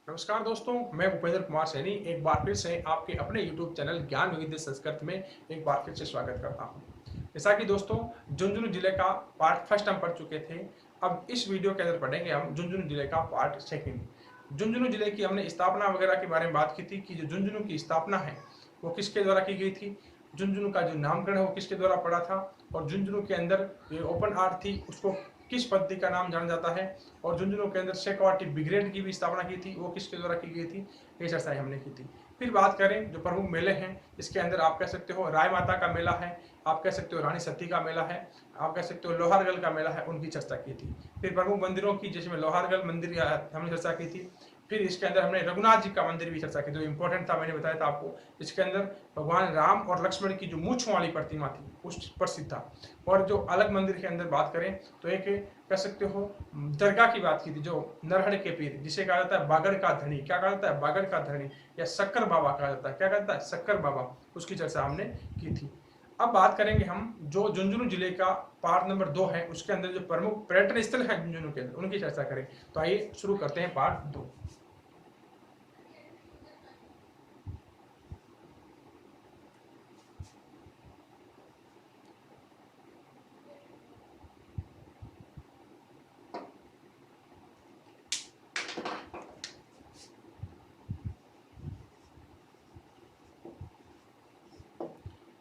नमस्कार दोस्तों, मैं भूपेंद्र कुमार सैनी एक बार फिर से आपके अपने YouTube चैनल ज्ञान विविध संस्कृत में एक बार फिर से स्वागत करता हूं। जैसा कि दोस्तों झुंझुनू जिले का पार्ट फर्स्ट हम पढ़ चुके थे। अब इस वीडियो के अंदर पढ़ेंगे हम झुंझुनू जिले का पार्ट सेकंड। झुंझुनू जिले की हमने स्थापना वगैरह के बारे में बात की थी कि जो झुंझुनू की स्थापना है वो किसके द्वारा की गई थी, झुंझुनू का जो नामकरण है वो किसके द्वारा पड़ा था, और झुंझुनू के अंदर जो ओपन आर्ट थी उसको किस पद्धति का नाम जाना जाता है, और झुंझुनू के अंदर शेखावाटी ब्रिगेड की भी स्थापना की थी, वो किसके द्वारा की गई थी, ये चर्चाएं हमने की थी। फिर बात करें जो प्रमुख मेले हैं, इसके अंदर आप कह सकते हो राय माता का मेला है, आप कह सकते हो रानी सती का मेला है, आप कह सकते हो लोहारगढ़ का मेला है, उनकी चर्चा की थी। फिर प्रमुख मंदिरों की, जिसमें लोहारगढ़ मंदिर हमने चर्चा की थी। फिर इसके अंदर हमने रघुनाथ जी का मंदिर भी चर्चा की, जो इंपॉर्टेंट था, मैंने बताया था आपको। इसके अंदर भगवान राम और लक्ष्मण की जो मूंछ वाली प्रतिमा थी उस प्रसिद्ध था। और जो अलग मंदिर के अंदर बात करें तो एक कह सकते हो दरगाह की बात की थी, जो नरहड़ के पीर, जिसे कहा जाता है बागड़ का धनी, क्या कहा जाता है बागड़ का धनी, या शक्कर बाबा कहा जाता है, क्या कहता है शक्कर बाबा, उसकी चर्चा हमने की थी। अब बात करेंगे हम जो झुंझुनू जिले का पार्ट नंबर 2 है, उसके अंदर जो प्रमुख पर्यटन स्थल है झुंझुनू के अंदर, उनकी चर्चा करें। तो आइए शुरू करते हैं पार्ट 2।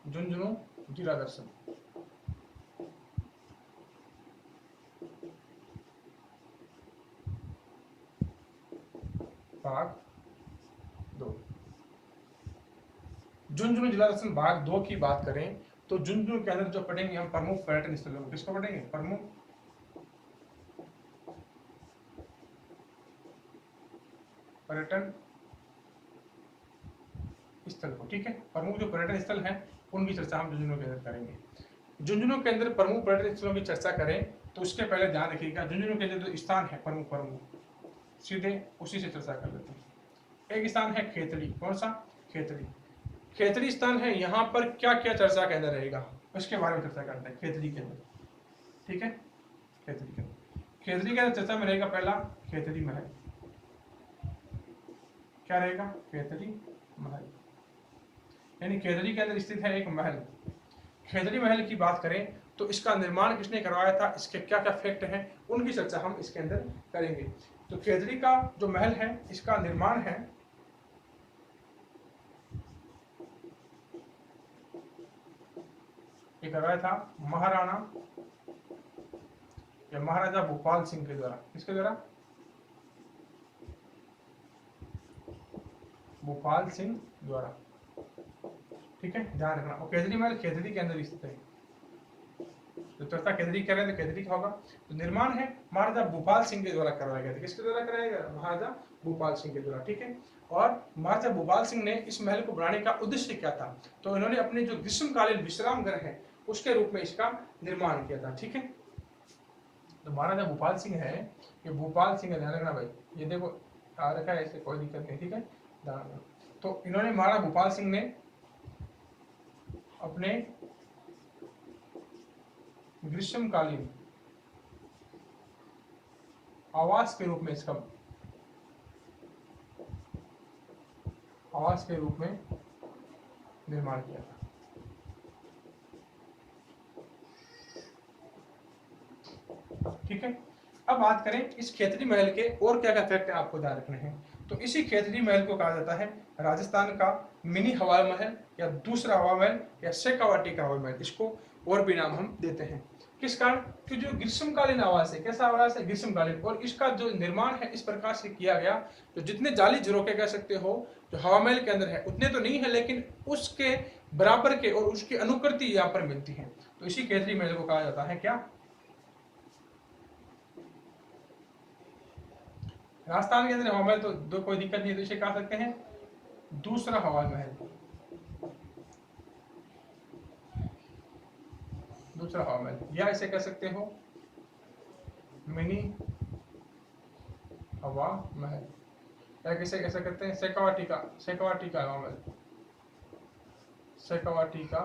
झुंझुनू जिला दर्शन भाग 2। झुंझुनू जिला दर्शन भाग 2 की बात करें तो झुंझुनू के अंदर जो पढ़ेंगे हम प्रमुख पर्यटन स्थलों को, किसको पढ़ेंगे, प्रमुख पर्यटन स्थल को। ठीक है, प्रमुख जो पर्यटन स्थल हैं उनकी चर्चा हम झुंझुनू के अंदर करेंगे। झुंझुनू के अंदर प्रमुख पर्यटन स्थलों की चर्चा करें तो उसके पहले ध्यान रखिएगा झुंझुनू के अंदर जो स्थान है प्रमुख प्रमुख, सीधे उसी से चर्चा कर लेते हैं। एक स्थान है खेतड़ी, कौन सा, खेतड़ी। खेतड़ी स्थान है, यहाँ पर क्या क्या चर्चा के अंदर रहेगा उसके बारे में चर्चा करते हैं खेतड़ी के अंदर। ठीक है, खेतड़ी के अंदर, खेतड़ी के अंदर चर्चा में रहेगा पहला खेतड़ी महल। क्या रहेगा, खेतड़ी महल, यानी खेतड़ी के अंदर स्थित है एक महल। खेतड़ी महल की बात करें तो इसका निर्माण किसने करवाया था, इसके क्या क्या फैक्ट हैं, उनकी चर्चा हम इसके अंदर करेंगे। तो खेतड़ी का जो महल है इसका निर्माण है ये करवाया था महाराणा या महाराजा भूपाल सिंह के द्वारा। किसके द्वारा, भूपाल सिंह द्वारा। ठीक है, ध्यान रखना। और खेतड़ी महल खेतड़ी के अंदर स्थित है, तो चर्चा खेतड़ी कर रहे हैं तो खेतड़ी का होगा। तो निर्माण है महाराजा भूपाल सिंह के द्वारा करवाया गया था। किसके द्वारा कराया गया, महाराजा भूपाल सिंह के द्वारा। ठीक है, और महाराजा भूपाल सिंह ने इस महल को बनाने का उद्देश्य क्या था, तो इन्होंने अपने जो ग्रीष्मकालीन विश्राम गृह है उसके रूप में इसका निर्माण किया था। ठीक है, तो महाराजा भूपाल सिंह है, ये भूपाल सिंह है, ध्यान रखना भाई, ये देखो आ रखा है, ऐसे कोई दिक्कत नहीं। ठीक है, ध्यान रखना। तो इन्होंने महाराजा भूपाल सिंह ने अपने ग्रीष्मकालीन आवास के रूप में इसका आवास के रूप में निर्माण किया था। ठीक है, अब बात करें इस खेतड़ी महल के और क्या क्या फैक्ट आपको ध्यान रखने हैं। तो इसी खेतड़ी महल को कहा जाता है राजस्थान का मिनी हवा महल, या दूसरा हवा महल, या शेखावाटी का हवा महल, इसको और भी नाम हम देते हैं। किस कारण, कि जो ग्रीष्मकालीन आवास है, कैसा आवास है, ग्रीष्मकालीन, और इसका जो निर्माण है इस प्रकार से किया गया, तो जितने जाली झरोके कह सकते हो जो हवा महल के अंदर है उतने तो नहीं है, लेकिन उसके बराबर के और उसकी अनुकृति यहाँ पर मिलती है। तो इसी खेतड़ी महल को कहा जाता है क्या, राजस्थान के अंदर हवा महल, तो दो कोई दिक्कत नहीं है, तो इसे कह सकते हैं दूसरा हवा महल, दूसरा हवा महल, या इसे कह सकते हो मिनी हवा महल, या किसे कैसे कहते हैं शेखावाटी का, शेखावाटी का हवा महल, शेखावाटी का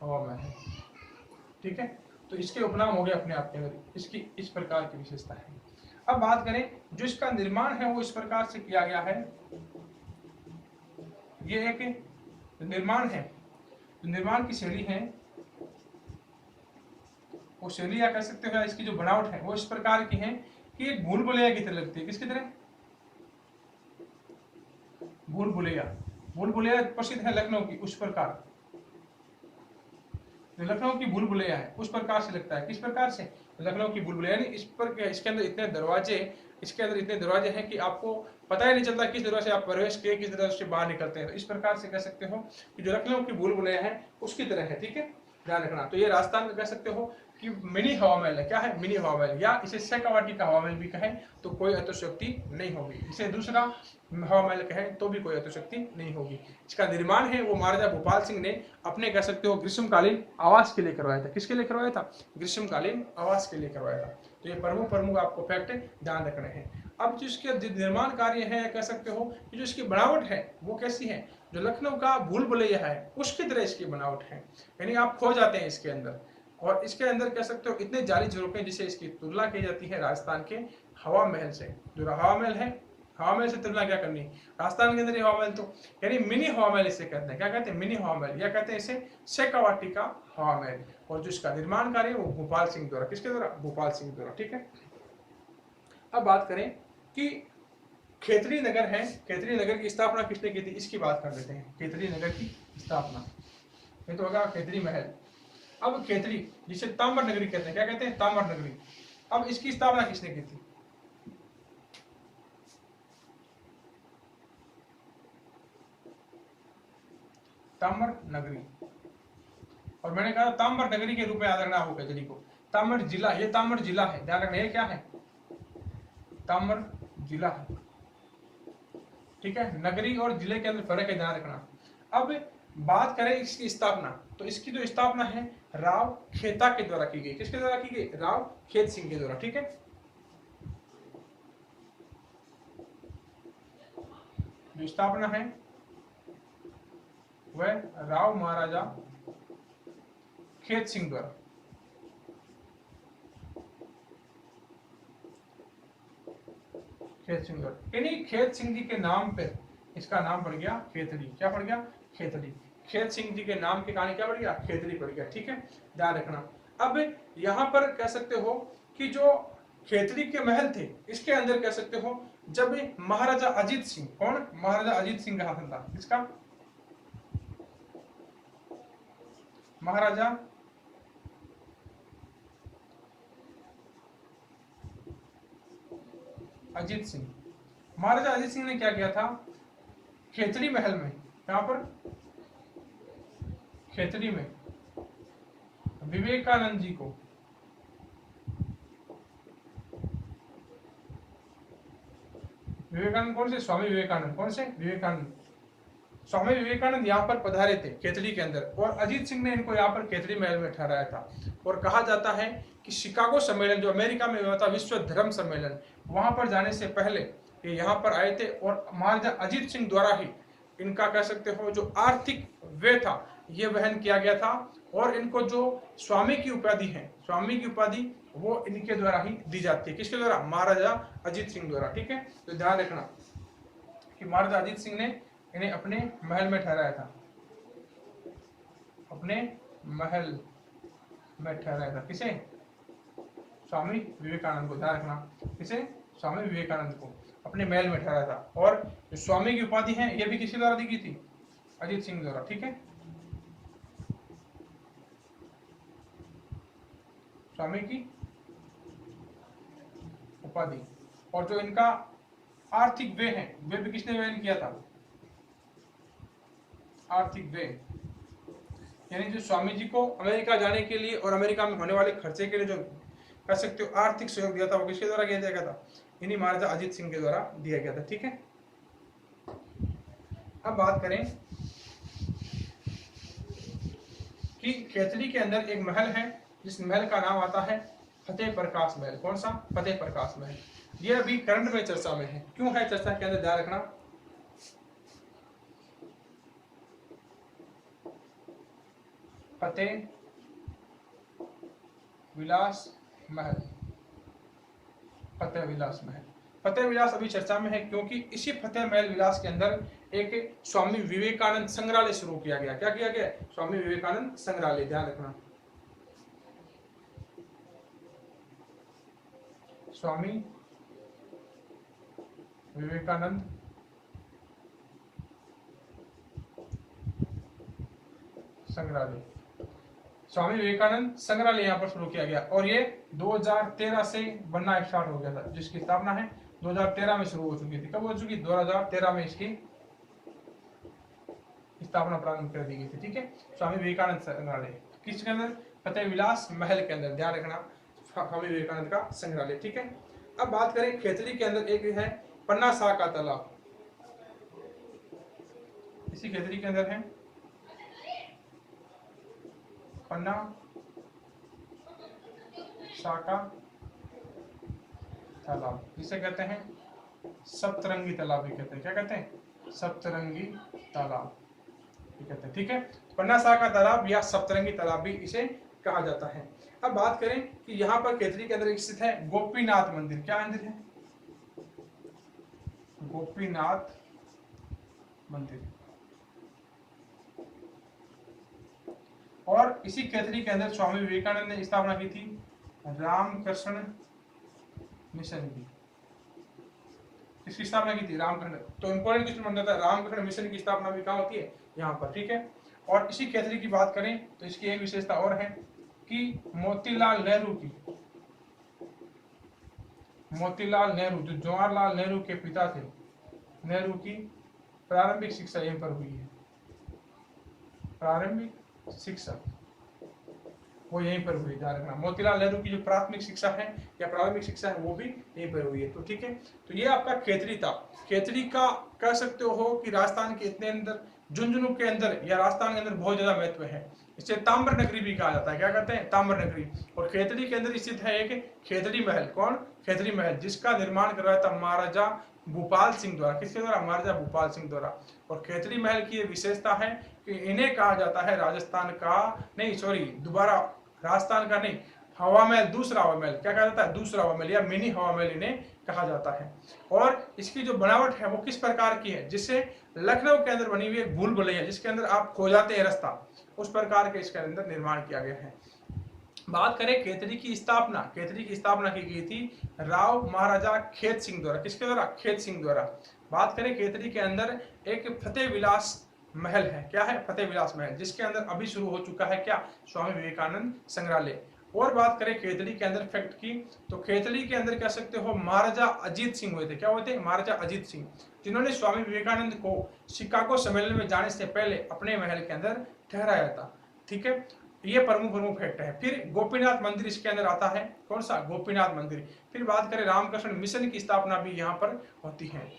हवा महल। ठीक है, तो इसके उपनाम हो गए अपने आप के अंदर, इसकी इस प्रकार की विशेषता है। अब बात करें जो इसका निर्माण है वो इस प्रकार से किया गया है, ये एक निर्माण है, निर्माण की शैली है, वो शैली या कह सकते हो इसकी जो बनावट है वो इस प्रकार की है कि एक भूल भुलैया की तरह लगती है। किसकी तरह? भूल भुलैया। भूल भुलैया प्रसिद्ध है लखनऊ की, उस प्रकार जो लखनऊ की भूल भुलैया है उस प्रकार से लगता है। किस प्रकार से? लखनऊ की भूल भुलैया। इस पर इसके अंदर इतने दरवाजे, इसके अंदर इतने दरवाजे हैं कि आपको पता ही नहीं चलता किस दरवाजे से आप प्रवेश किए, किस दरवाजे से बाहर निकलते हैं। तो इस प्रकार से कह सकते हो कि जो लखनऊ की भूल भुलैया है उसकी तरह है। ठीक है, ध्यान रखना। तो ये राजस्थान में कह सकते हो कि मिनी हवा महल है। क्या है? मिनी हवा महल, या इसे शेखावाटी का हवा महल भी कहें तो कोई अतिशयोक्ति नहीं होगी। इसे दूसरा हवा महल कहें तो भी कोई अतिशयोक्ति नहीं होगी। इसका निर्माण है वो महाराजा भोपाल सिंह ने अपने कह सकते हो ग्रीष्मकालीन आवास के लिए करवाया था। किसके लिए करवाया था? ग्रीष्मकालीन आवास के लिए करवाया था। तो ये प्रमुख प्रमुख आपको फैक्ट ध्यान रखने हैं। अब जो इसके निर्माण कार्य है, कह सकते हो कि जो इसकी बनावट है वो कैसी है? जो लखनऊ का भूल भुलैया है उसकी तरह इसकी बनावट है, यानी आप खो जाते हैं इसके अंदर। और इसके अंदर कह सकते हो इतने जाली झरोखे जिसे इसकी तुलना की जाती है राजस्थान के हवा महल से। जो हवा महल है, हवा महल से तुलना क्या करनी, राजस्थान के अंदर हवा महल, तो यानी मिनी हवा महल इसे कहते हैं। क्या कहते हैं? मिनी हवा महल, या कहते हैं इसे शेखावाटी का हवा महल। और जो इसका निर्माण कार्य वो भोपाल सिंह द्वारा, किसके द्वारा? भोपाल सिंह द्वारा। ठीक है, अब बात करें कि खेतड़ी नगर है, खेतड़ी नगर की स्थापना किसने की थी इसकी बात कर लेते हैं। खेतड़ी नगर की स्थापना, ये तो होगा खेतड़ी महल। अब खेतड़ी जिसे ताम्र नगरी कहते हैं, क्या कहते हैं? ताम्र नगरी। अब इसकी स्थापना किसने की थी? ताम्र नगरी। और मैंने कहा ताम्र नगरी के रूप में याद रखना आपको खेतड़ी को। ताम्र जिला, ये ताम्र जिला है, ध्यान रखना। ये क्या है? ताम्र जिला है। ठीक है, नगरी और जिले के अंदर फर्क है, ध्यान रखना। अब बात करें इसकी स्थापना, तो इसकी जो स्थापना है राव खेता के द्वारा की गई। किसके द्वारा की गई? राव खेत सिंह के द्वारा। ठीक है, जो स्थापना है वह राव महाराजा खेत सिंह द्वारा। खेत सिंह द्वारा, यानी खेत सिंह जी के नाम पे इसका नाम पड़ गया खेतड़ी। क्या पड़ गया? खेतड़ी। खेत सिंह जी के नाम के कारण क्या पड़ गया? खेतड़ी पड़ गया। ठीक है, ध्यान रखना। अब यहाँ पर कह सकते हो कि जो खेतड़ी के महल थे इसके अंदर कह सकते हो जब महाराजा अजीत सिंह, कौन? महाराजा अजीत सिंह का शासन था। इसका महाराजा अजीत सिंह, महाराजा अजीत सिंह ने क्या किया था? खेतड़ी महल में, यहाँ पर खेतड़ी में विवेकानंद जी को, विवेकानंद कौन से? स्वामी विवेकानंद। कौन से? विवेकानंद। स्वामी विवेकानंद यहाँ पर पधारे थे खेतड़ी के अंदर, और अजीत सिंह ने इनको यहाँ पर खेतड़ी महल में ठहराया था। और कहा जाता है कि शिकागो सम्मेलन जो अमेरिका में हुआ था, विश्व धर्म सम्मेलन, वहां पर जाने से पहले ये यहाँ पर आए थे। और महाराजा अजीत सिंह द्वारा ही इनका कह सकते हो जो आर्थिक व्यय था ये वहन किया गया था। और इनको जो स्वामी की उपाधि है, स्वामी की उपाधि वो इनके द्वारा ही दी जाती है। किसके द्वारा? महाराजा अजीत सिंह द्वारा। ठीक है, तो ध्यान रखना कि महाराजा अजीत सिंह ने इन्हें अपने महल में ठहराया था, अपने महल में ठहराया था। किसे? स्वामी विवेकानंद को। ध्यान रखना, किसे? स्वामी विवेकानंद को अपने महल में ठहराया था। और जो स्वामी की उपाधि है ये भी किसी द्वारा दी गई थी? अजीत सिंह द्वारा। ठीक है, स्वामी की उपाधि। और जो इनका आर्थिक व्यय है वे भी किसने वहन किया था? आर्थिक व्यय, यानी जो स्वामी जी को अमेरिका जाने के लिए और अमेरिका में होने वाले खर्चे के लिए जो कह सकते हो आर्थिक सहयोग दिया था वो किसके द्वारा किया गया था? इन्हीं महाराजा अजीत सिंह के द्वारा दिया गया था। ठीक है, अब बात करें कि खेतड़ी के अंदर एक महल है जिस महल का नाम आता है फतेह प्रकाश महल। कौन सा? फतेह प्रकाश महल। ये अभी करंट में चर्चा में है। क्यों है चर्चा के अंदर? ध्यान रखना, फतेह विलास महल। फतेह विलास महल। फतेह विलास अभी चर्चा में है क्योंकि इसी फतेह महल विलास के अंदर एक स्वामी विवेकानंद संग्रहालय शुरू किया गया। क्या किया गया? स्वामी विवेकानंद संग्रहालय, ध्यान रखना। स्वामी विवेकानंद संग्रहालय, स्वामी विवेकानंद संग्रहालय यहाँ पर शुरू किया गया और ये 2013 से बनना स्टार्ट हो गया था, जिसकी स्थापना है 2013 में शुरू हो चुकी थी। कब हो चुकी? 2013 में इसकी स्थापना प्रारंभ कर दी गई थी। ठीक है, स्वामी विवेकानंद संग्रहालय किसके अंदर? फतेह विलास महल के अंदर, ध्यान रखना, स्वामी विवेकानंद का संग्रहालय। ठीक है, अब बात करें खेतड़ी के अंदर एक है पन्ना शाह का तालाब। इसी खेतड़ी के अंदर है पन्ना शाह का तालाब, जिसे कहते हैं सप्तरंगी तालाब भी कहते हैं। क्या कहते हैं? सप्तरंगी तालाब कहते हैं। ठीक है, पन्ना शाह का तालाब या सप्तरंगी तालाब भी इसे कहा जाता है। अब बात करें कि यहाँ पर खेतड़ी के अंदर स्थित है गोपीनाथ मंदिर। क्या मंदिर है? गोपीनाथ मंदिर। और इसी खेतड़ी के अंदर स्वामी विवेकानंद ने स्थापना की थी रामकृष्ण मिशन की। किसकी स्थापना की थी? रामकृष्ण। तो इंपॉर्टेंट क्वेश्चन बन जाता है, रामकृष्ण मिशन की स्थापना भी कहाँ होती है? यहाँ पर। ठीक है, और इसी खेतड़ी की बात करें तो इसकी एक विशेषता और है कि मोतीलाल नेहरू की, मोतीलाल नेहरू जो जवाहरलाल नेहरू के पिता थे, नेहरू की प्रारंभिक शिक्षा यहीं पर हुई है। प्रारंभिक शिक्षा वो यहीं पर हुई, ध्यान रखना। मोतीलाल नेहरू की जो प्राथमिक शिक्षा है या प्रारंभिक शिक्षा है वो भी यहीं पर हुई है। तो ठीक है, तो ये आपका खेतड़ी था। खेतड़ी का कह सकते हो कि राजस्थान के इतने अंदर, झुंझुनू के अंदर या राजस्थान के अंदर बहुत ज्यादा महत्व है। इसे ताम्र नगरी भी कहा जाता है। क्या कहते हैं? ताम्र नगरी। और खेतड़ी के अंदर स्थित है एक खेतड़ी महल। कौन? खेतड़ी महल, जिसका निर्माण करवाया था महाराजा भूपाल सिंह द्वारा। किसके द्वारा? महाराजा भूपाल सिंह द्वारा। और खेतड़ी महल की ये विशेषता है कि इन्हें कहा जाता है राजस्थान का, नहीं सॉरी दोबारा, राजस्थान का नहीं, हवा महल, दूसरा हवा महल। क्या कहा जाता है? दूसरा हवा महल या मिनी हवा महल इन्हें कहा जाता है। और इसकी जो बनावट है वो किस प्रकार की है? जिससे लखनऊ के अंदर बनी हुई एक भूल भुलैया, जिसके अंदर आप खो जाते हैं रास्ता, उस प्रकार के इसके अंदर निर्माण किया गया है। बात करें खेतड़ी की स्थापना, खेतड़ी की स्थापना की गई थी राव महाराजा खेत सिंह द्वारा। किसके द्वारा? खेत सिंह द्वारा। बात करें खेतड़ी के अंदर एक फतेह विलास महल है। क्या है? फतेह विलास महल, जिसके अंदर अभी शुरू हो चुका है क्या? स्वामी विवेकानंद संग्रहालय। और बात करें खेतड़ी के अंदर फैक्ट की, तो खेतड़ी के अंदर कह सकते हो महाराजा अजीत सिंह हुए थे। क्या हुए थे? महाराजा अजीत सिंह, जिन्होंने स्वामी विवेकानंद को शिकागो सम्मेलन में जाने से पहले अपने महल के अंदर ठहराया था। ठीक है, ये प्रमुख फैक्ट है। फिर गोपीनाथ मंदिर इसके अंदर आता है। कौन सा? गोपीनाथ मंदिर। फिर बात करें रामकृष्ण मिशन की स्थापना भी यहाँ पर होती है।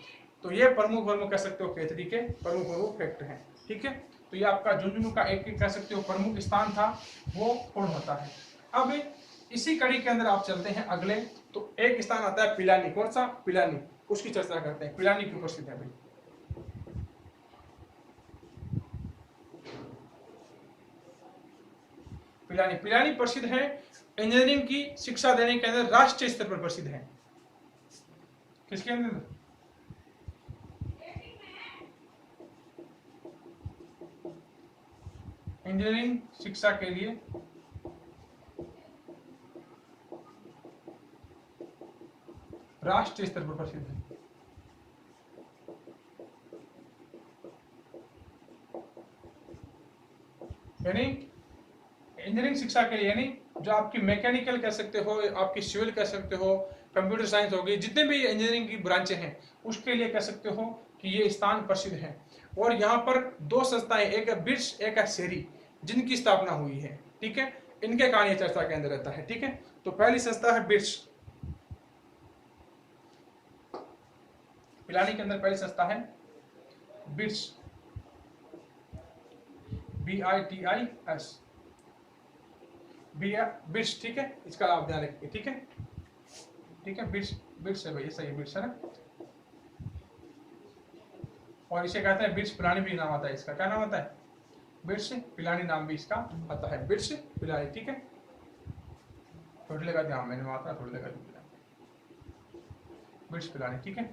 तो ये प्रमुख कह सकते हो खेतड़ी के प्रमुख फैक्ट हैं। ठीक है, तो ये आपका झुंझुनू का एक कह सकते हो प्रमुख स्थान था, वो पूर्ण होता है। अब इसी कड़ी के अंदर आप चलते हैं अगले, तो एक स्थान आता है पिलानी। कौन सा? पिलानी। उसकी चर्चा करते हैं। पिलानी क्यों प्रसिद्ध है भाई? पिलानी, पिलानी प्रसिद्ध है इंजीनियरिंग की शिक्षा देने के अंदर, राष्ट्रीय स्तर पर प्रसिद्ध है। किसके अंदर? इंजीनियरिंग शिक्षा के लिए राष्ट्रीय स्तर पर प्रसिद्ध है। यानी इंजीनियरिंग शिक्षा के लिए, यानी जो आपकी मैकेनिकल कह सकते हो, आपकी सिविल कह सकते हो, कंप्यूटर साइंस होगी, जितने भी इंजीनियरिंग की ब्रांचें हैं उसके लिए कह सकते हो कि ये स्थान प्रसिद्ध है। और यहाँ पर दो संस्थाएं, एक है बिट्स, एक है सेरी, जिनकी स्थापना हुई है। ठीक है, इनके कारण ये चर्चा के अंदर रहता है। ठीक है, तो पहली संस्था है बिट्स, पिलानी के अंदर पहली संस्था है बिट्स, BITIS, बिट्स। ठीक है, इसका आप ध्यान रखिए। ठीक है, ठीक है, बिट्स, बिट्स है भैया, सही बिट्स है ना। और इसे कहते हैं बिट्स पिलानी भी नाम आता है इसका। क्या नाम आता है? बिट्स पिलानी नाम भी इसका आता है, बिट्स पिलानी। ठीक है, थोड़ी लगा ध्यान, मैंने मात्रा थोड़ी लगा दी। बिट्स पिलानी, ठीक है।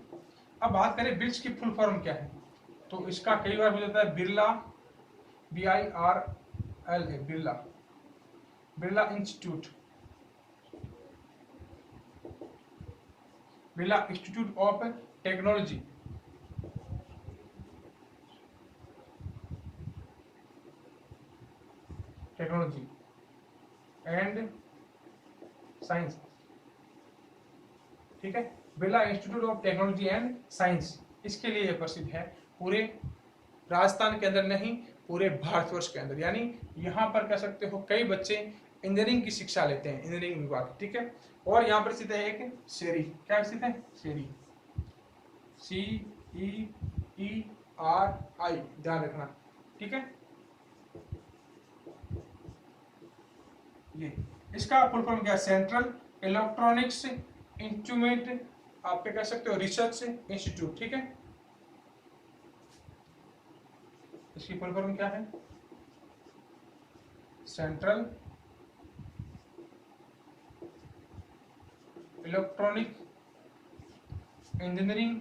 अब बात करें बिट्स की फुल फॉर्म क्या है, तो इसका कई बार हो जाता है बिरला, BIRL है Birla, Birla institute, Birla institute of technology, technology and science, ठीक है। Birla institute of technology and science, इसके लिए यह प्रसिद्ध है पूरे राजस्थान के अंदर नहीं, पूरे भारतवर्ष के अंदर। यानी यहाँ पर कह सकते हो कई बच्चे इंजीनियरिंग की शिक्षा लेते हैं, इंजीनियरिंग विभाग, ठीक है। और यहाँ पर स्थित है एक शेरी, क्या स्थित है, शेरी, CEERI, ध्यान रखना, ठीक है। ये इसका फुल फॉर्म क्या है, सेंट्रल इलेक्ट्रॉनिक्स इंस्ट्रूमेंट, आप क्या कह सकते हो, रिसर्च इंस्टीट्यूट, ठीक है। इसकी फुल फॉर्म क्या है, central electronic engineering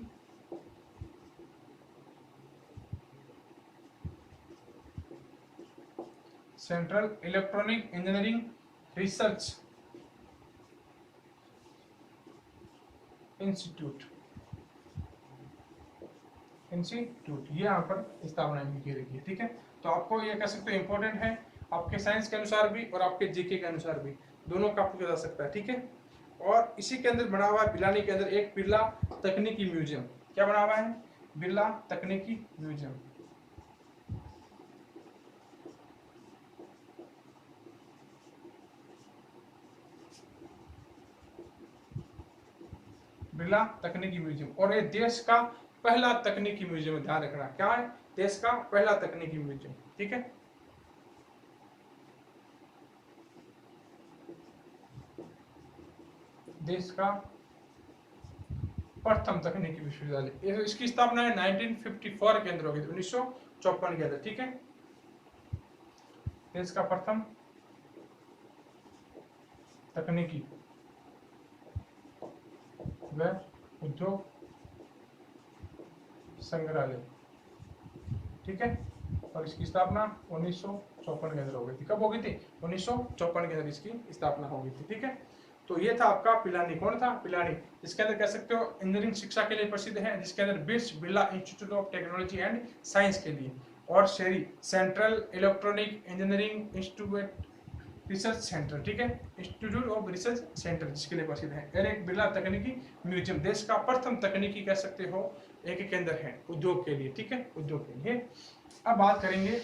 central electronic engineering research institute, ये यहाँ पर स्थापना की रखी है, ठीक है। तो आपको ये कह सकते हो इंपॉर्टेंट है, आपके साइंस के अनुसार भी और आपके जीके के अनुसार भी, दोनों का पूछा जा सकता है, ठीक है। और इसी के अंदर बना हुआ है पिलानी के अंदर एक बिरला तकनीकी म्यूजियम, क्या बना हुआ है, बिरला तकनीकी म्यूजियम, बिरला तकनीकी म्यूजियम। और ये देश का पहला तकनीकी म्यूजियम, ध्यान रखना, क्या है, देश का पहला तकनीकी म्यूजियम, ठीक है। देश का प्रथम तकनीकी विश्वविद्यालय, इसकी स्थापना है 1954 के अंदर होगी, 1954 के अंदर, ठीक है। देश का प्रथम तकनीकी व उद्योग संग्रहालय, ठीक है। और इसकी स्थापना 1954 के अंदर हो गई थी, कब हो गई थी, 1954 के अंदर इसकी स्थापना हो गई थी, ठीक है। तो ये था आपका पिलानी, कौन था, पिलानी, इसके अंदर कह सकते हो इंजीनियरिंग शिक्षा के लिए प्रसिद्ध है, जिसके अंदर bits Birla institute of technology and science के लिए, और शेरी central electronic engineering institute research centre, ठीक है, इंस्टीट्यूट ऑफ रिसर्च सेंटर, जिसके लिए प्रसिद्ध है। और एक बिरला तकनीकी म्यूजियम, देश का प्रथम तकनीकी कह सकते हो एक केंद्र है उद्योग के लिए, ठीक है, उद्योग के लिए। अब बात करेंगे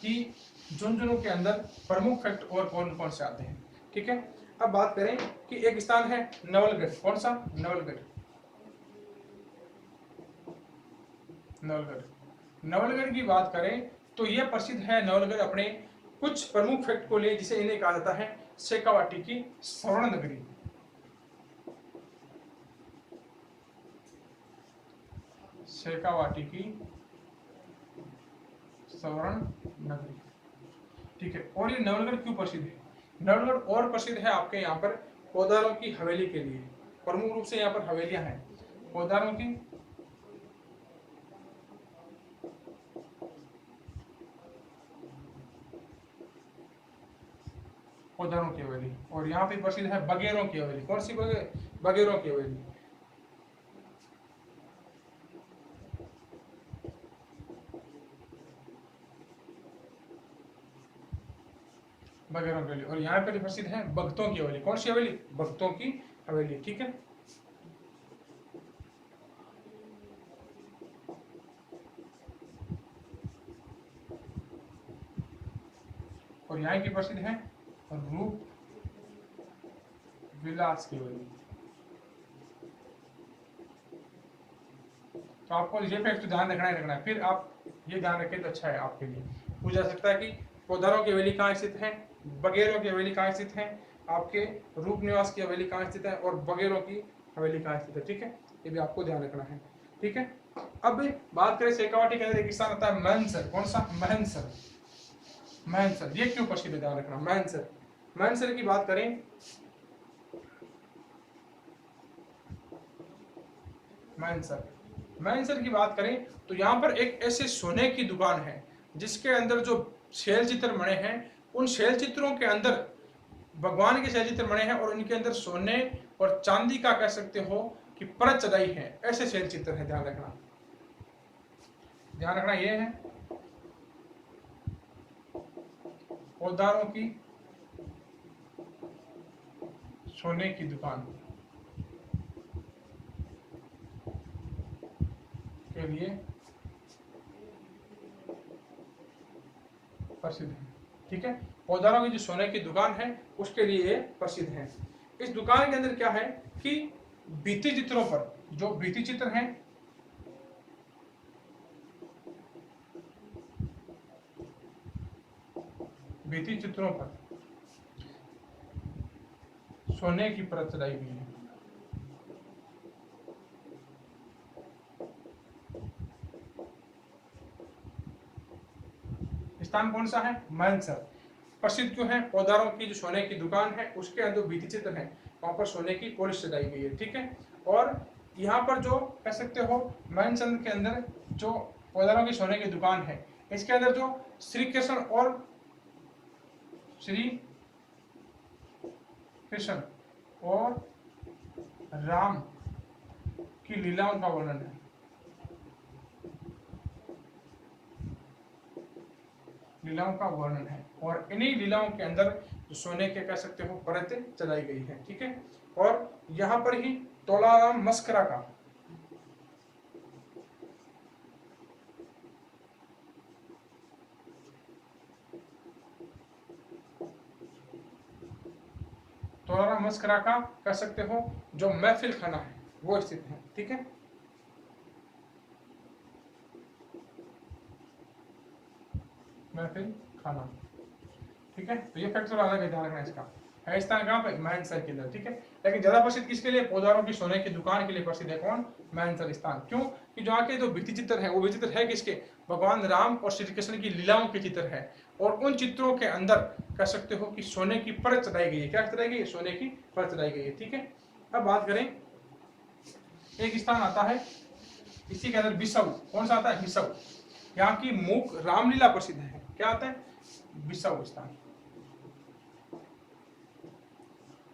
कि झुंझुनू के अंदर प्रमुख फैक्ट और कौन कौन से आते हैं, ठीक है। अब बात करें कि एक स्थान है नवलगढ़, कौन सा, नवलगढ़, नवलगढ़, नवलगढ़ की बात करें तो यह प्रसिद्ध है नवलगढ़ अपने कुछ प्रमुख फैक्ट को लिए, जिसे इन्हें कहा जाता है शेखावाटी की स्वर्ण नगरी, शेखावाटी की स्वर्ण नगरी, ठीक है। और ये नवलगढ़ क्यों प्रसिद्ध है, नवलगढ़ और प्रसिद्ध है आपके यहाँ पर पौधारों की हवेली के लिए, प्रमुख रूप से यहाँ पर हवेलियां हैं पौधारों की, पौधारों की हवेली। और यहाँ पे प्रसिद्ध है बगेरों की हवेली, कौन सी बगेरों की हवेली, बगेरों की हवेली। और यहाँ पे प्रसिद्ध है भक्तों की हवेली, कौन सी हवेली, भक्तों की हवेली, ठीक है। और यहाँ की प्रसिद्ध है रूप विलास की हवेली। तो आपको ये फैक्ट तो ध्यान रखना ही रखना है, फिर आप ये ध्यान रखें तो अच्छा है, आपके लिए पूछा जा सकता है कि पौधारों की हवेली कहाँ स्थित है, बगेरों की हवेली कहाँ स्थित है, आपके रूप निवास की हवेली कहाँ स्थित है, और बगेरों की हवेली कहाँ स्थित है, ठीक है। ये भी आपको ध्यान रखना है, ठीक है। अब बात करें शेखावाटी के अंदर एक स्थान आता है महनसर, कौन सा, महनसर, महनसर, ये क्यों प्रसिद्ध है, ध्यान रखना, महनसर, महनसर की बात करें मानेसर की बात करें तो यहाँ पर एक ऐसे सोने की दुकान है जिसके अंदर जो शैल चित्र बने हैं, उन शैल चित्रों के अंदर भगवान के शैल चित्र बने हैं और उनके अंदर सोने और चांदी का कह सकते हो कि परत चढ़ाई है, ऐसे शैल चित्र है। ध्यान रखना ये है औजारों की सोने की दुकान के लिए प्रसिद्ध है। ठीक है, औजारों की जो सोने की दुकान है उसके लिए प्रसिद्ध है। इस दुकान के अंदर क्या है कि भित्ति चित्रों पर जो भित्ति चित्र हैं, भित्ति चित्रों पर सोने की परत चढ़ाई हुई है। स्थान कौन सा है? मानेसर। प्रसिद्ध क्यों है? औजारों की जो सोने की दुकान है उसके अंदर भित्ति चित्र है, वहां पर सोने की पॉलिश चढ़ाई गई है। ठीक है, और यहाँ पर जो कह सकते हो मानचंद के अंदर जो औजारों की सोने की दुकान है, इसके अंदर जो श्री कृष्ण और राम की लीलाओं का वर्णन है। लीलाओं का वर्णन है और इन्हीं लीलाओं के अंदर जो सोने के कह सकते हो परतें चलाई गई है। ठीक है, और यहाँ पर ही तोलाराम मस्करा का कह सकते हो जो महफिल खाना है वो स्थित है। ठीक है, महफिल खाना। ठीक है, तो ये फैक्टर अलग है, ध्यान रखना इसका। है स्थान कहाँ पे? मानेसर के अंदर। ठीक है, लेकिन ज्यादा प्रसिद्ध किसके लिए? औजारों की सोने की दुकान के लिए प्रसिद्ध है। कौन? मानेसर स्थान। क्यों? कि जो आके जो भित्ति चित्र है वो भित्ति चित्र है किसके? भगवान राम और श्री कृष्ण की लीलाओं के चित्र है और उन चित्रों के अंदर कह सकते हो कि सोने की परत चढ़ाई गई है। क्या चढ़ाई गई है? सोने की परत चढ़ाई गई है। ठीक है, अब बात करें, एक स्थान आता है इसी के अंदर बिसव। कौन सा आता है? बिसव। यहाँ की मूक रामलीला प्रसिद्ध है। क्या आता है? बिसव स्थान।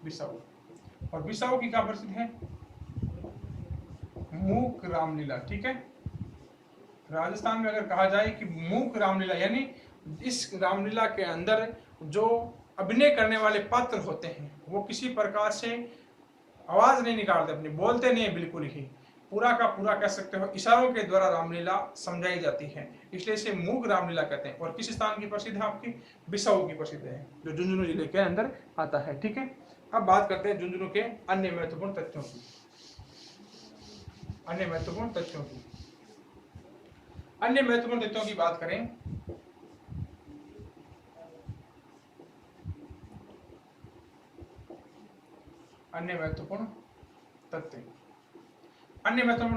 बिसव, और बिसव की क्या प्रसिद्ध है? मूक रामलीला। ठीक है, राजस्थान में अगर कहा जाए कि मूक रामलीला यानी इस रामलीला के अंदर जो अभिनय करने वाले पात्र होते हैं वो किसी प्रकार से आवाज नहीं निकालते, अपनी बोलते नहीं है, बिल्कुल ही पूरा का पूरा कह सकते हो इशारों के द्वारा रामलीला समझाई जाती है, इसलिए इसे मूक रामलीला कहते हैं। और किस स्थान की प्रसिद्ध है? आपकी बिसाऊ की प्रसिद्ध है, जो झुंझुनू जिले के अंदर आता है। ठीक है, अब बात करते हैं झुंझुनू के अन्य महत्वपूर्ण तथ्यों की। अन्य महत्वपूर्ण तथ्यों की बात करें अन्य महत्वपूर्ण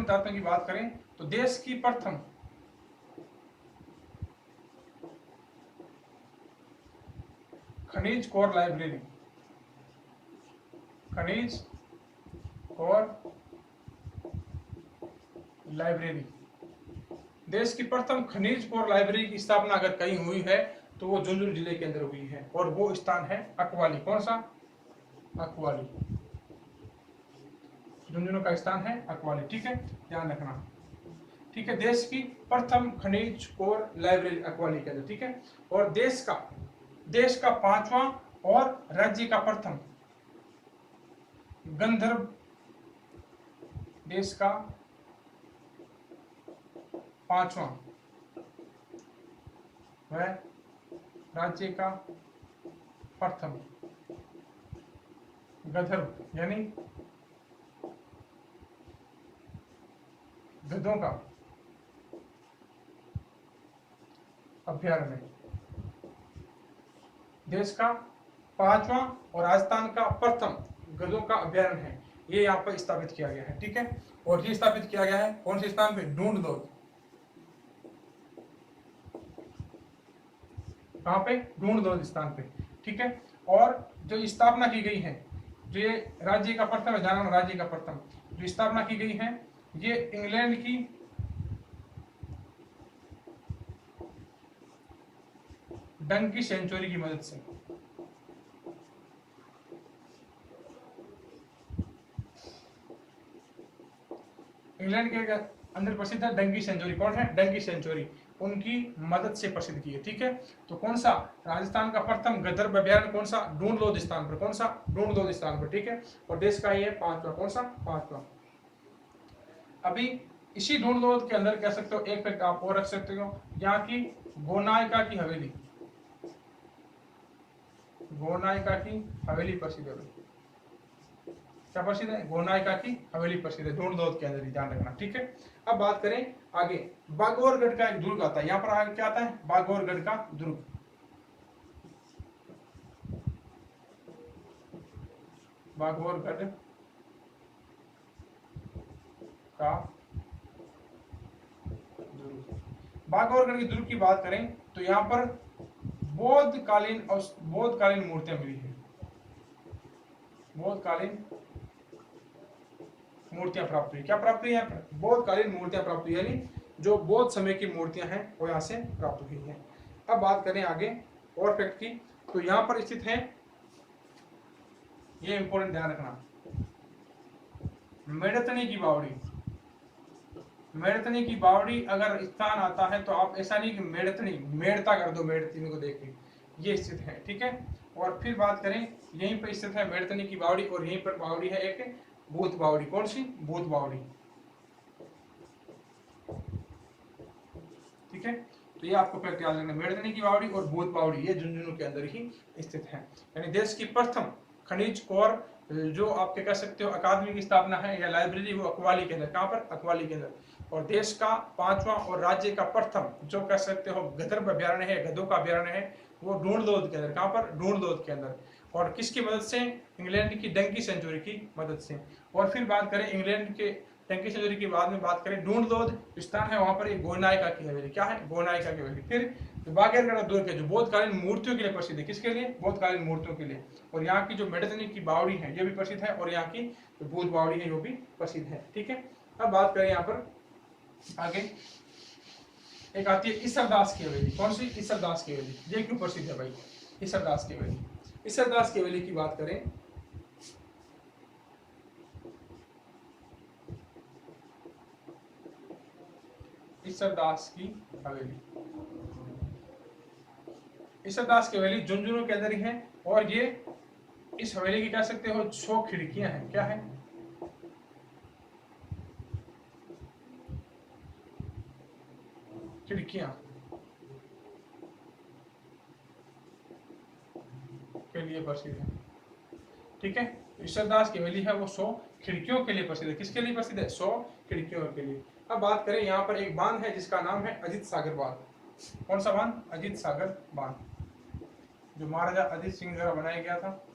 तथ्यों की बात करें तो देश की प्रथम खनिज कोर लाइब्रेरी, देश की प्रथम खनिज कोर लाइब्रेरी की स्थापना अगर कहीं हुई है तो वो झुंझुनू जिले के अंदर हुई है और वो स्थान है अकवाली। कौन सा? अकवाली। झुंझुनू का स्थान है अकवाली। ठीक है, ध्यान रखना। ठीक है, देश की प्रथम खनिज कोर लाइब्रेरी अकवाली के अंदर। ठीक है, और देश का 5वां और राज्य का प्रथम गंधर्व, देश का 5वां वह राज्य का प्रथम गंधर्व यानी गधों का अभ्यारण्य, देश का 5वां और राजस्थान का प्रथम गधों का अभ्यारण्य है, ये यहाँ पर स्थापित किया गया है। ठीक है, और ये स्थापित किया गया है कौन से स्थान पे? ढूंढदौद। कहाँ पे? ढूंढदौद स्थान पे। ठीक है, और जो स्थापना की गई है, जो ये राज्य का प्रथम है, राज्य का प्रथम जो स्थापना की गई है ये इंग्लैंड की डंकी सेंचुरी की मदद से, इंग्लैंड के अंदर प्रसिद्ध है डंकी सेंचुरी। कौन है? डंकी सेंचुरी, उनकी मदद से प्रसिद्ध की है। ठीक है, तो कौन सा? राजस्थान का प्रथम गंधर्व अभ्यारण्य कौन सा? ढूंढलोद स्थान पर। कौन सा? ढूंढलोद स्थान पर। ठीक है, और देश का ये 5वां। कौन सा? 5वां। अभी इसी ढूंढलोद के अंदर कह सकते हो एक फैक्ट आप और रख सकते हो, यहाँ की गोनायका की हवेली, गोनायका की हवेली प्रसिद्ध है। क्या प्रसिद्ध है? गोनायका की हवेली प्रसिद्ध है, ढूंढलोद के अंदर ही, ध्यान रखना। ठीक है, अब बात करें आगे, बागोरगढ़ का एक दुर्ग आता है। यहाँ पर आगे क्या आता है? बागोरगढ़ का दुर्ग, बागोरगढ़ का दुर्ग। बागोरगढ़ के दुर्ग की बात करें तो यहाँ पर बौद्धकालीन मूर्तियां मिली है, बौद्धकालीन मूर्तियां प्राप्त हुई। क्या प्राप्त हुई? यहाँ पर बौद्धकालीन मूर्तियां प्राप्त हुई, यानी जो बौद्ध समय की मूर्तियां हैं वो यहाँ से प्राप्त हुई हैं। अब बात करें आगे और फैक्ट की, तो यहाँ पर स्थित है, ये इंपॉर्टेंट ध्यान रखना, मेड़तनी की बावड़ी। मेड़तनी की बावड़ी अगर स्थान आता है तो आप ऐसा नहीं कि मेड़तनी मेड़ता कर दो मेड़तनी को देख के, ये स्थित है। ठीक है, और फिर बात करें, यहीं पर स्थित है मेड़तनी की बावड़ी, और यहीं पर बावड़ी है एक भूत बावड़ी। कौन सी? भूत बावड़ी। ठीक है, तो ये आपको फैक्ट याद रखना, मेड़तनी की बावड़ी और भूत बावड़ी ये झुंझुनू के अंदर ही स्थित है। यानी देश की प्रथम खनिज कोर जो आपके कह सकते हो अकादमी की स्थापना है या लाइब्रेरी, वो अकवाली के अंदर। कहाँ पर? अकवाली के अंदर। और देश का 5वां और राज्य का प्रथम जो कह सकते हो गंधर्व अभ्यारण्य है, गधों का अभ्यारण्य है, वो ढूंढलोद के अंदर। कहाँ पर? ढूंढलोद के अंदर। और किसकी मदद से? इंग्लैंड की डंकी सेंचुरी की मदद से। और फिर बात करें इंग्लैंड के डंकी सेंचुरी की बाद में बात करें, ढूंढलोद स्थान है, वहां पर एक गोनायका की हवेली। क्या है? गोनायका की हवेली। फिर बागेरगढ़ दुर्ग है जो बौद्धकालीन मूर्तियों के लिए प्रसिद्ध है। किसके लिए? बौद्धकालीन मूर्तियों के लिए। और यहाँ की जो मेड़तनी की बावड़ी है ये भी प्रसिद्ध है, और यहाँ की जो भूत बावड़ी है वो भी प्रसिद्ध है। ठीक है, अब बात करें यहाँ पर आगे, एक आती है ईसरदास की हवेली। कौन सी? ईसरदास की हवेली। ये क्यों प्रसिद्ध है भाई? ईसरदास की हवेली, ईसरदास की हवेली की बात करें, ईसरदास की हवेली, ईसरदास की हवेली झुंझुनू के अंदर ही है। और ये इस हवेली की कह सकते हो 6 खिड़कियां हैं। क्या है? खिड़कियां के लिए प्रसिद्ध है। ठीक है, ईश्वरदास की हवेली है वो 100 खिड़कियों के लिए प्रसिद्ध है। किसके लिए प्रसिद्ध है? 100 खिड़कियों के लिए। अब बात करें, यहाँ पर एक बांध है जिसका नाम है अजीत सागर बांध। कौन सा बांध? अजीत सागर बांध, जो महाराजा अजीत सिंह द्वारा बनाया गया था,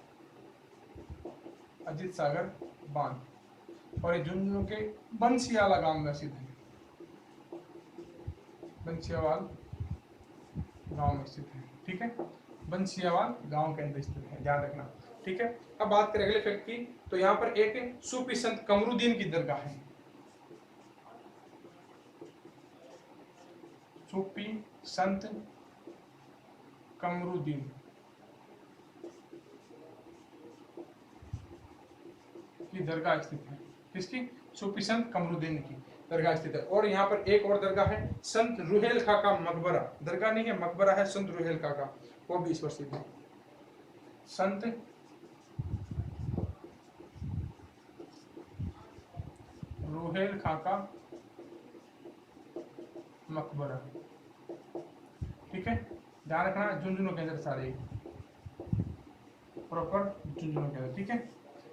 अजीत सागर बांध। और ये झुंझुनू के बंसियाला गांव में स्थित है, बंसियावाल गांव में स्थित है। ठीक है, बंसियावाल गांव के अंदर स्थित है, ध्यान रखना। ठीक है, अब बात करें अगले फैक्ट की, तो यहाँ पर एक सूफी संत कमरुद्दीन की दरगाह है। सूफी संत कमरुद्दीन की दरगाह स्थित है। किसकी? सूफी संत कमरुद्दीन की दरगाह स्थित है। और यहाँ पर एक और दरगाह है, संत रुहेल खां का मकबरा। दरगाह नहीं है, मकबरा है संत रुहेल खां का, वो भी प्रसिद्ध है। संत रुहेल खां का मकबरा। ठीक है, ध्यान रखना, झुंझुनू के अंदर सारे प्रॉपर झुंझुनू के अंदर। ठीक है,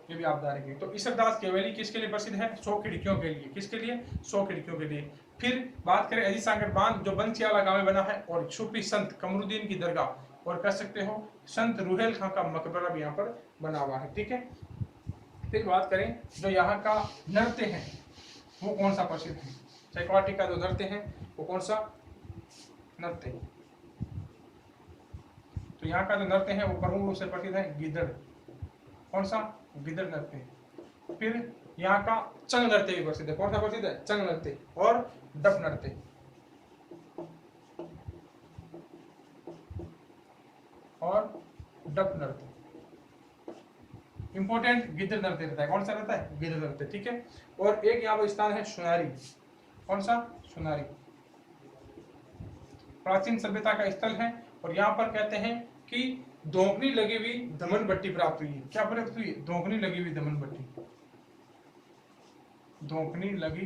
ये भी आप ध्यान रखेंगे। तो ईसरदास की हवेली किसके लिए प्रसिद्ध है? 100 खिड़कियों के लिए। किसके लिए? 100 खिड़कियों के लिए। फिर बात करें अजीत सागर बांध जो बंसियाला गांव में बना है, और सूफी संत कमरुद्दीन की दरगाह, और कह सकते हो संत रुहेल खां का मकबरा भी यहाँ पर बना हुआ है। ठीक है, फिर बात करें जो यहाँ का नृत्य है वो कौन सा प्रसिद्ध है? चैकवाटी का जो नृत्य है वो कौन सा नृत्य? तो यहाँ का जो नृत्य है वो प्रमुख रूप से प्रसिद्ध है गिद्दड़। कौन सा? गिद्दड़ नृत्य। फिर यहाँ का चंग नृत्य भी प्रसिद्ध है। कौन सा प्रसिद्ध है? चंग नृत्य और डप नृत्य और डप नृत्य। इंपोर्टेंट गिद्ध नृत्य रहता है। कौन सा रहता है? गिद्ध नृत्य, ठीक है। और एक यहाँ पर स्थान है सुनारी। कौन सा? सुनारी प्राचीन सभ्यता का स्थल है और यहाँ पर कहते हैं कि धोखनी लगी हुई धमन भट्टी प्राप्त हुई है। क्या प्राप्त हुई? धोखनी लगी हुई धमन भट्टी, धोखनी लगी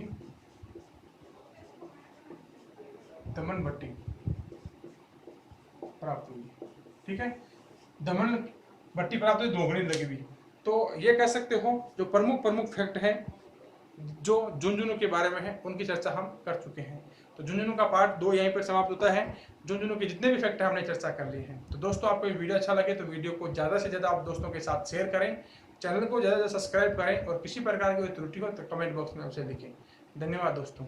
दमन भट्टी प्राप्त हुई, ठीक है। दमन भट्टी प्राप्त हुई, धोखनी लगी हुई। तो ये कह सकते हो जो प्रमुख फैक्ट है जो झुंझुनू के बारे में है उनकी चर्चा हम कर चुके हैं। तो झुंझुनू का पार्ट 2 यहीं पर समाप्त होता है। झुंझुनू के जितने भी फैक्ट है हमने चर्चा कर लिए हैं। तो दोस्तों आपको ये वीडियो अच्छा लगे तो वीडियो को ज़्यादा से ज़्यादा आप दोस्तों के साथ शेयर करें, चैनल को ज़्यादा से ज़्यादा सब्सक्राइब करें और किसी प्रकार की कोई त्रुटि हो तो कमेंट बॉक्स में उसे लिखें। धन्यवाद दोस्तों।